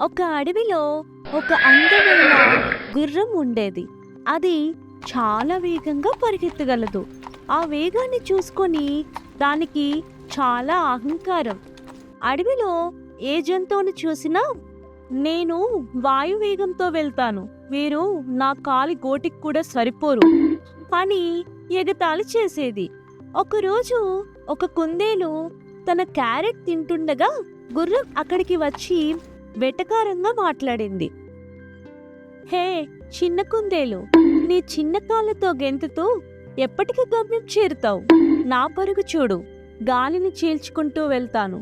ఒక అడవిలో ఒక అందమైన గుర్రం ఉండేది. అది చాలా వేగంగా పరిగెత్తగలదు. ఆ వేగాన్ని చూసుకొని దానికి చాలా అహంకారం. అడవిలో ఏ జంతువుని చూసినా నేను వాయువేగంతో వెళ్తాను, మీరు నా కాలి గోటికి కూడా సరిపోరు అని ఎగతాళి చేసేది. ఒకరోజు ఒక కుందేలు తన క్యారెట్ తింటుండగా గుర్రం అక్కడికి వచ్చి వెటకారంగా మాట్లాడింది. హే చిన్న కుందేలు, నీ చిన్న కాళ్ళతో గెంతుతూ ఎప్పటికి గమ్యం చేరుతావు? నా పరుగు చూడు, గాలిని చీల్చుకుంటూ వెళ్తాను.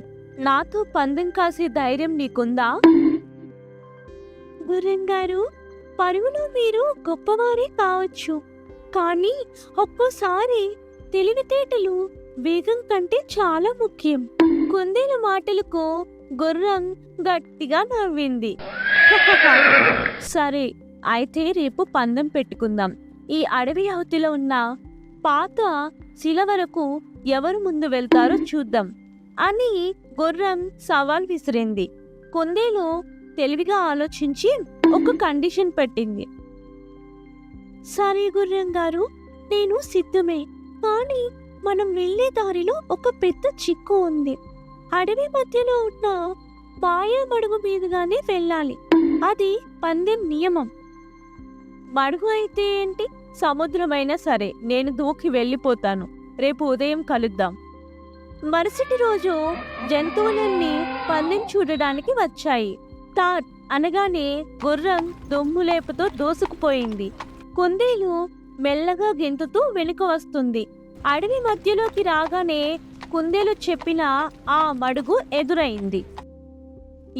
నాతో పందెం కాసే ధైర్యం నీకుందా? గుర్రం గారు, పరుగులో మీరు గొప్పవారే కావచ్చు, కానీ ఒక్కోసారి తెలివితేటలు వేగం కంటే చాలా ముఖ్యం. కుందేలు మాటలకు గుర్రం గట్టిగా నవ్వింది. సరే, అయితే రేపు పందెం పెట్టుకుందాం. ఈ అడవి అవతిలో ఉన్న పాత శిల వరకు ఎవరు ముందు వెళ్తారో చూద్దాం అని గుర్రం సవాల్ విసిరింది. కుందేలు తెలివిగా ఆలోచించి ఒక కండిషన్ పెట్టింది. సరే గుర్రం గారు, నేను సిద్ధమే, కానీ మనం వెళ్లే దారిలో ఒక పెద్ద చిక్కు ఉంది. అడవి మధ్యలో ఉన్న పాయ మడుగు మీదుగానే వెళ్ళాలి. అది పందెం నియమం. మడుగు అయితే ఏంటి, సముద్రమైనా సరే నేను దూకి వెళ్ళిపోతాను. రేపు ఉదయం కలుద్దాం. మరుసటి రోజు జంతువులన్నీ పందెం చూడడానికి వచ్చాయి. టాట్ అనగానే గుర్రం దుమ్ములేపుతో దూసుకుపోయింది. కుందేలు మెల్లగా గెంతుతూ వెనుక వస్తుంది. అడవి మధ్యలోకి రాగానే కుందేలు చెప్పిన ఆ మడుగు ఎదురైంది.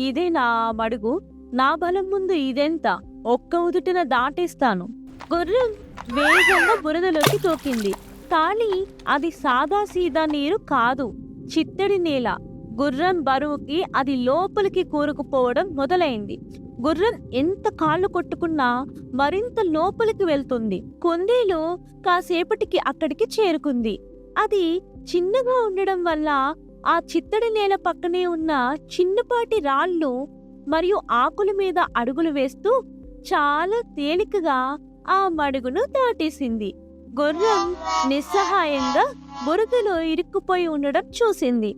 ఇదే నా మడుగు, నా బలం ముందు ఇదెంత, ఒక్క ఉదుటిన దాటేస్తాను. గుర్రం వేగంగా బురదలోకి తోకింది. కానీ అది సాదాసీదా నీరు కాదు, చిత్తడి నేల. గుర్రం బరువుకి అది లోపలికి కూరుకుపోవడం మొదలైంది. గుర్రం ఎంత కాళ్ళు కొట్టుకున్నా మరింత లోపలికి వెళ్తుంది. కుందేలు కాసేపటికి అక్కడికి చేరుకుంది. అది చిన్నగా ఉండడం వల్ల ఆ చిత్తడి నేల పక్కనే ఉన్న చిన్నపాటి రాళ్ళు మరియు ఆకుల మీద అడుగులు వేస్తూ చాలా తేలికగా ఆ మడుగును దాటేసింది. గుర్రం నిస్సహాయంగా బురదలో ఇరుక్కుపోయి ఉండడం చూసింది.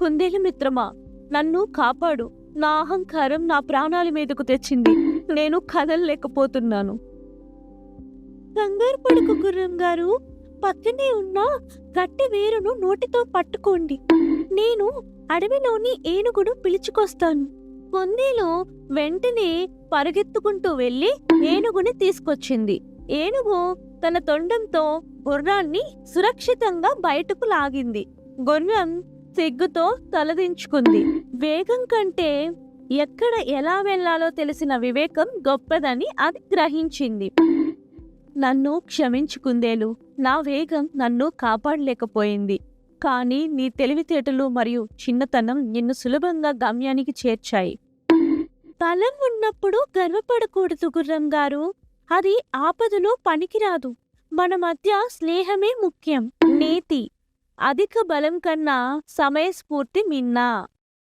కుందేలు మిత్రమా, నన్ను కాపాడు, నా అహంకారం నా ప్రాణాల మీదకు తెచ్చింది, నేను కదలలేకపోతున్నాను. కంగారు పడకు గుర్రం గారు, పక్కనే ఉన్న గట్టి వేరును నోటితో పట్టుకోండి, నేను అడవిలోని ఏనుగును పిలుచుకొస్తాను. కుందేలు వెంటనే పరుగెత్తుకుంటూ వెళ్లి ఏనుగుని తీసుకొచ్చింది. ఏనుగు తన తొండంతో గుర్రాన్ని సురక్షితంగా బయటకు లాగింది. గుర్రం సిగ్గుతో తలదించుకుంది. వేగం కంటే ఎక్కడ ఎలా వెళ్లాలో తెలిసిన వివేకం గొప్పదని అది గ్రహించింది. నన్ను క్షమించు కుందేలు, నా వేగం నన్ను కాపాడలేకపోయింది, కానీ నీ తెలివితేటలు మరియు చిన్నతనం నిన్ను సులభంగా గమ్యానికి చేర్చాయి. బలం ఉన్నప్పుడు గర్వపడకూడదు గుర్రం గారు, అది ఆపదలో పనికిరాదు. మన మధ్య స్నేహమే ముఖ్యం. నీతి అధిక బలం కన్నా సమయస్ఫూర్తి మిన్నా.